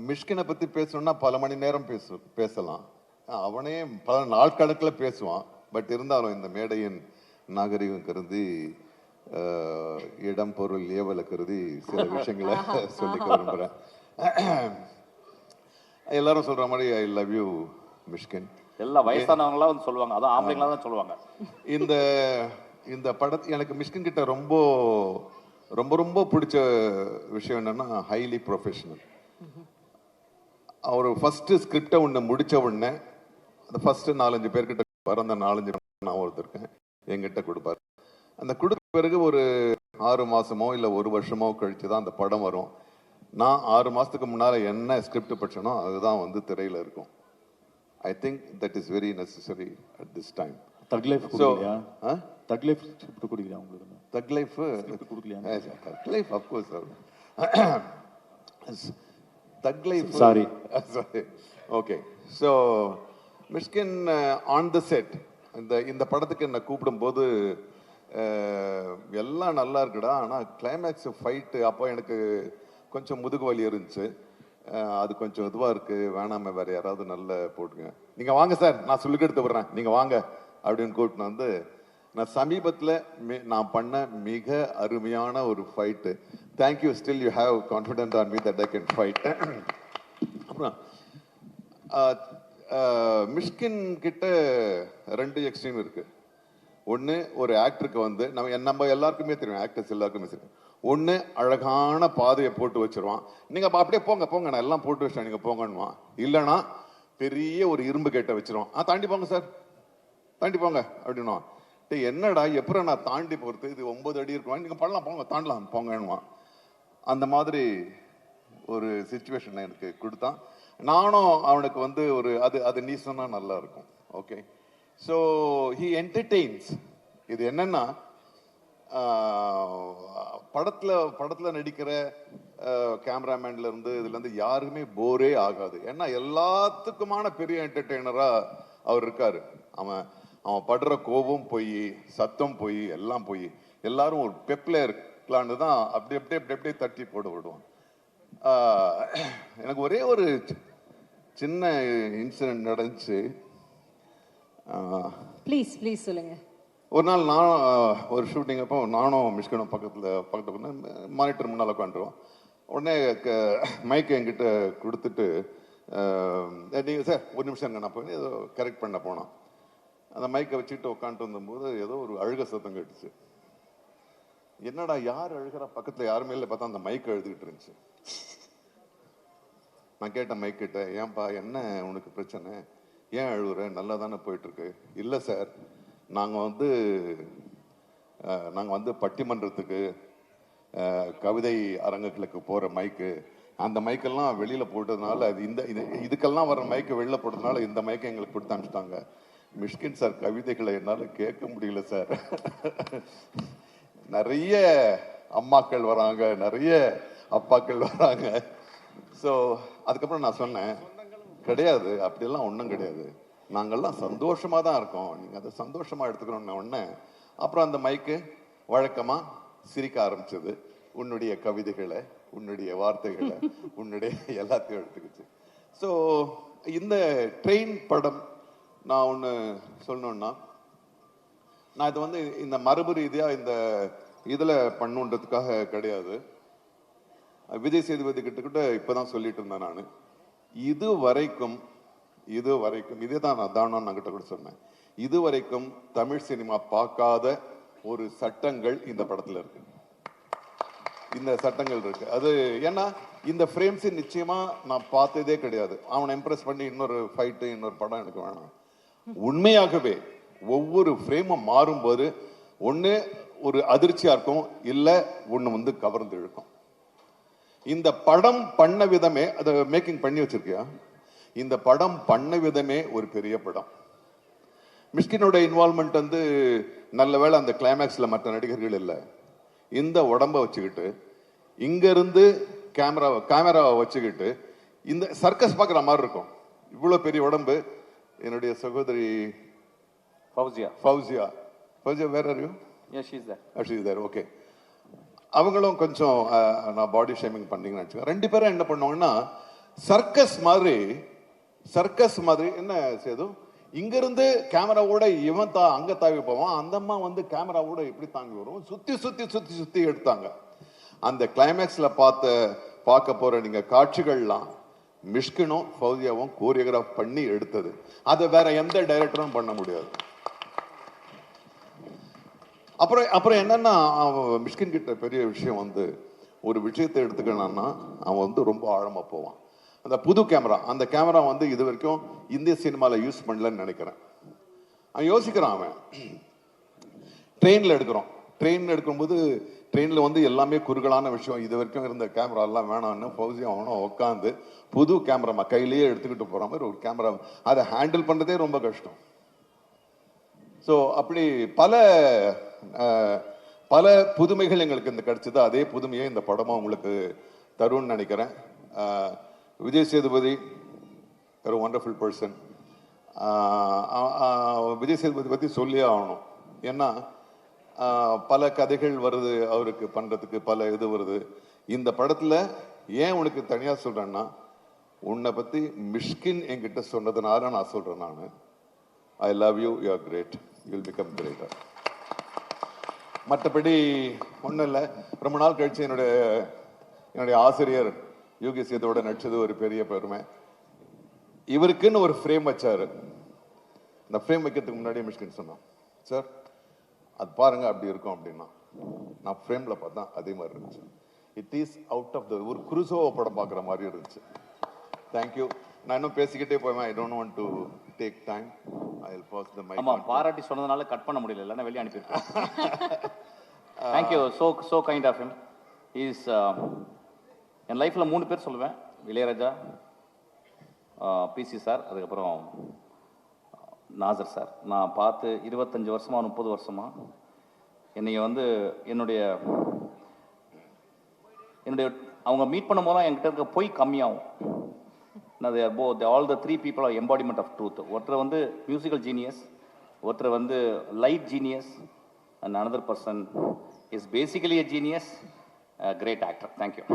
மிஷ்கினை பற்றி பேசணும்னா பல மணி நேரம் பேசலாம். அவனே பல நாள் கணக்கில் பேசுவான். பட் இருந்தாலும் இந்த மேடையின் நாகரிகம் கருதி இடம் பொருள் ஏவலை கருதி சில விஷயங்களை சொல்லிக்க விரும்புகிறேன். எல்லாரும் சொல்ற மாதிரி ஐ லவ் யூ மிஷ்கின். எல்லா வயசானவங்களா வந்து சொல்லுவாங்க, அதான் ஆம்பளைங்களா தான் சொல்லுவாங்க. இந்த படத்தை எனக்கு மிஷ்கின் கிட்ட ரொம்ப ரொம்ப ரொம்ப பிடிச்ச விஷயம் என்னன்னா ஹைலி ப்ரொஃபஷனல். அவர் ஃபர்ஸ்ட் ஸ்கிரிப்டை ஒன்று முடிச்ச உடனே அந்த ஃபர்ஸ்ட் 4-5 பேர்கிட்ட அந்த 4-5 நான் ஒருத்தருக்கேன் என்கிட்ட கொடுப்பாரு. அந்த கொடுத்த பிறகு ஒரு 6 மாசமோ இல்லை 1 வருஷமோ கழிச்சு தான் அந்த படம் வரும். நான் 6 மாசத்துக்கு முன்னால என்ன ஸ்கிரிப்ட் படிச்சனோ அதுதான் வந்து திரையில இருக்கும். I think that is very necessary at this time. தக் லைஃப் கொடுக்கலையா? தக் லைஃப் ஸ்கிரிப்ட் கொடுக்கலையா உங்களுக்கு? தக் லைஃப் ஸ்கிரிப்ட் கொடுக்கலையா? தக் லைஃப் ஆஃப் கோர்ஸ். தக் life sorry. Okay. So Mysskin on the set இந்த படத்துக்கு என்னை கூப்பிடும்போது எல்லாம் நல்லா இருக்குடா, ஆனால் கிளைமேக்ஸ் ஃபைட்டு அப்போ எனக்கு கொஞ்சம் முதுகு வலி இருந்துச்சு. அது கொஞ்சம் இதுவாக இருக்குது, வேணாம வேறு யாராவது நல்ல போட்டுங்க, நீங்கள் வாங்க சார் நான் சொல்லிக்க எடுத்து விடுறேன் நீங்கள் வாங்க அப்படின்னு கூப்பிட்டு வந்து நான் சமீபத்தில் நான் பண்ண மிக அருமையான ஒரு fight. Thank you, still you have confident on me that I can fight. அப்புறம் மிஷ்கின் கிட்ட 2 எக்ஸ்ட்ரீம் இருக்கு. ஒன்று ஒரு ஆக்டருக்கு வந்து நம்ம எல்லாருக்குமே தெரியும், ஆக்டர்ஸ் எல்லாருக்குமே தெரியும். ஒன்று அழகான பாதையை போட்டு வச்சிருவான், நீங்கள் அப்படியே போங்க நான் எல்லாம் போட்டு வச்சேன் நீங்கள் போங்கன்னுவான். இல்லைன்னா பெரிய ஒரு இரும்பு கேட்டை வச்சிருவான், தாண்டி போங்க சார் தாண்டி போங்க அப்படின்னுவான். என்னடா எப்பறம் நான் தாண்டி போகிறது, இது 9 அடி இருக்குவான், நீங்கள் பண்ணலாம் போங்க தாண்டலாம் போங்கன்னுவான். அந்த மாதிரி ஒரு சிச்சுவேஷன் எனக்கு கொடுத்தான். நானும் அவனுக்கு வந்து ஒரு அது நீ சொன்னா நல்லா இருக்கும். ஓகே. So he entertains. இது என்னன்னா படத்துல நடிக்கிற கேமராமேன்ல இருந்து இதுல இருந்து யாருமே போரே ஆகாது. ஏன்னா எல்லாத்துக்குமான பெரிய என்டர்டெய்னரா அவர் இருக்காரு. அவன் படுற கோபம் போய் சத்தம் போய் எல்லாம் போய் எல்லாரும் ஒரு பெப்ல இருக்கலான்னு தான் அப்படி அப்படியே தட்டி போட விடுவான். எனக்கு ஒரே ஒரு சின்ன இன்சிடென்ட் நடந்துச்சு. ப்ளீஸ் சொல்லுங்க. ஒரு நாள் நான் ஒரு ஷூட்டிங் அப்போ நானும் மிஷ்கினும் பக்கத்துல மானிட்டர் முன்னால் உட்காந்துருவோம். உடனே மைக்கை என்கிட்ட கொடுத்துட்டு நீங்கள் சார் ஒரு நிமிஷம் நான் போய் ஏதோ கரெக்ட் பண்ண போனோம். அந்த மைக்கை வச்சுட்டு உட்காந்துட்டு வந்தபோது ஏதோ ஒரு அழுக சத்தம் கேட்டுச்சு. என்னடா யார் அழுகிறா, பக்கத்தில் யாருமே இல்லை, பார்த்தா அந்த மைக் அழுதுகிட்டு இருந்துச்சு. நான் கேட்டேன் மைக் கிட்ட, ஏன்பா என்ன உனக்கு பிரச்சனை, ஏன் அழுகுற, நல்லா தானே போயிட்டு இருக்கு. இல்லை சார், நாங்கள் வந்து பட்டிமன்றத்துக்கு கவிதை அரங்குகளுக்கு போகிற மைக்கு, அந்த மைக்கெல்லாம் வெளியில் போட்டதுனால அது இதுக்கெல்லாம் வர மைக்கு வெளியில் போட்டதுனால இந்த மைக்கை எங்களுக்கு கொடுத்து அனுப்பிச்சிட்டாங்க. மிஷ்கின் சார் கவிதைகளை என்னால் கேட்க முடியல சார். நிறைய அம்மாக்கள் வராங்க, நிறைய அப்பாக்கள் வராங்க. ஸோ அதுக்கப்புறம் நான் சொன்னேன், கிடையாது அப்படியெல்லாம் ஒன்றும் கிடையாது, நாங்கள்லாம் சந்தோஷமாக தான் இருக்கோம், நீங்கள் அதை சந்தோஷமாக எடுத்துக்கணும்னு ஒன்று. அப்புறம் அந்த மைக்கு வழக்கமாக சிரிக்க ஆரம்பிச்சது. உன்னுடைய கவிதைகளை, உன்னுடைய வார்த்தைகளை, உன்னுடைய எல்லாத்தையும் எடுத்துக்கிச்சு. ஸோ இந்த ட்ரெயின் படம் நான் ஒன்று சொல்லணுன்னா, நான் இது வந்து இந்த மரபு ரீதியாக இந்த இதில் பண்ணுன்றதுக்காக கிடையாது. விஜய் சேதுபதி கிட்ட இப்போதான் சொல்லிட்டு இருந்தேன் நான். இது வரைக்கும் இதே தான் நான் கிட்ட கூட சொன்னேன், இது வரைக்கும் தமிழ் சினிமா பார்க்காத ஒரு சட்டங்கள் இந்த படத்துல இருக்கு. இந்த சட்டங்கள் இருக்கு. அது ஏன்னா இந்த ஃப்ரேம்ஸ் நிச்சயமா நான் பார்த்ததே கிடையாது. அவனை இம்ப்ரெஸ் பண்ணி இன்னொரு ஃபைட்டு இன்னொரு படம் எனக்கு வேணாம். உண்மையாகவே ஒவ்வொரு ஃப்ரேமும் மாறும்போது ஒன்று ஒரு அதிர்ச்சியா இருக்கும், இல்லை ஒன்று வந்து கவர்ந்து இழுக்கும். இந்த படம் பண்ண விதமே, அதை மேக்கிங் பண்ணி வச்சிருக்கியா, இந்த படம் பண்ண விதமே ஒரு பெரிய படம். மிஷ்கினோட இன்வால்மெண்ட் வந்து நல்ல வேளை அந்த கிளைமேக்ஸ்ல மற்ற நடிகர்கள் இல்லை. இந்த உடம்ப வச்சுக்கிட்டு இங்கிருந்து கேமராவை வச்சுக்கிட்டு இந்த சர்க்கஸ் பார்க்குற மாதிரி இருக்கும். இவ்வளோ பெரிய உடம்பு. என்னுடைய சகோதரி ஃபௌசியா வேற யாரையும், ஓகே. அவங்களும் கொஞ்சம் நான் பாடி ஷேமிங் பண்ணீங்கன்னு வச்சுக்கோங்க. 2 பேரும் என்ன பண்ணுவாங்கன்னா சர்க்கஸ் மாதிரி என்ன சேது, இங்கிருந்து கேமராவோட இவன் அங்க தாவி போவான், அந்த அம்மா வந்து கேமராவோட எப்படி தாங்கி வரும், சுத்தி எடுத்தாங்க. அந்த கிளைமேக்ஸ்ல பார்க்க போற நீங்க காட்சிகள்லாம் மிஷ்கினும் ஃபௌசியாவும் கோரியோகிராஃப் பண்ணி எடுத்தது. அதை வேற எந்த டைரக்டரும் பண்ண முடியாது. அப்புறம் என்னன்னா, மிஷ்கின் கிட்ட பெரிய விஷயம் வந்து ஒரு விஷயத்தை எடுத்துக்கணும்னா அவன் வந்து ரொம்ப ஆழமா போவான். அந்த புது கேமரா, அந்த கேமரா வந்து இது வரைக்கும் இந்திய சினிமால யூஸ் பண்ணலன்னு நினைக்கிறேன். அவன் யோசிக்கிறான். அவன் ட்ரெயின்ல எடுக்கும்போது ட்ரெயின்ல வந்து எல்லாமே குறுகலான விஷயம், இது வரைக்கும் இருந்த கேமரா எல்லாம் வேணாம்னு ஃபௌசியா அவனும் உட்காந்து புது கேமரா கையிலேயே எடுத்துக்கிட்டு போற மாதிரி ஒரு கேமரா, அதை ஹேண்டில் பண்றதே ரொம்ப கஷ்டம். ஸோ அப்படி பல புதுமைகள் எங்களுக்கு இந்த கிடைச்சது. அதே புதுமையை இந்த படமா உங்களுக்கு தரும்னு நினைக்கிறேன். விஜய் சேதுபதி ஒரு ஒண்டர்ஃபுல் பர்சன். விஜய் சேதுபதி பற்றி சொல்லியே ஆகணும். ஏன்னா பல கதைகள் வருது அவருக்கு பண்றதுக்கு, பல இது வருது. இந்த படத்துல ஏன் உனக்கு தனியா சொல்றேன்னா, உன்னை பத்தி மிஷ்கின் என்கிட்ட சொன்னதுனால நான் சொல்றேன். நான் I love you, you are great, you will become greater. மற்றபடி ஒன்றும் இல்லை. ரொம்ப நாள் கழிச்சு என்னுடைய ஆசிரியர் யோகி சேதுவோட நடிச்சது ஒரு பெரிய பெருமை. இவருக்குன்னு ஒரு ஃப்ரேம் வச்சாரு. இந்த ஃப்ரேம் வைக்கிறதுக்கு முன்னாடியே மிஷ்கின் சொன்னான், சார் அது பாருங்க அப்படி இருக்கும் அப்படின்னா. நான் ஃப்ரேம்ல பார்த்தா அதே மாதிரி இருந்துச்சு. It is out of the ஒரு குருசோவ படம் பார்க்குற மாதிரி இருந்துச்சு. தேங்க்யூ. நான் இன்னும் பேசிக்கிட்டே போவேன். I don't want to take time. I will pass the mic. ஆமா, பாராட்டி சொன்னதனால கட் பண்ண முடியல, இல்லைன்னா வெளியே அனுப்பியிருக்கேன். Thank you, so kind of him. Is என் லைஃப்பில் 3 பேர் சொல்லுவேன். இளையராஜா, பிசி சார், அதுக்கப்புறம் நாசர் சார். நான் பார்த்து 25 வருஷமா 30 வருஷமா என்னைய வந்து என்னுடைய அவங்க மீட் பண்ணும் போது என்கிட்ட இருக்க பொய் கம்மியாகும். All the 3 people are embodiment of truth. ஒருத்தர் வந்து மியூசிக்கல் ஜீனியஸ், ஒருத்தர் வந்து light genius, and another person is basically a genius, a great actor. Thank you.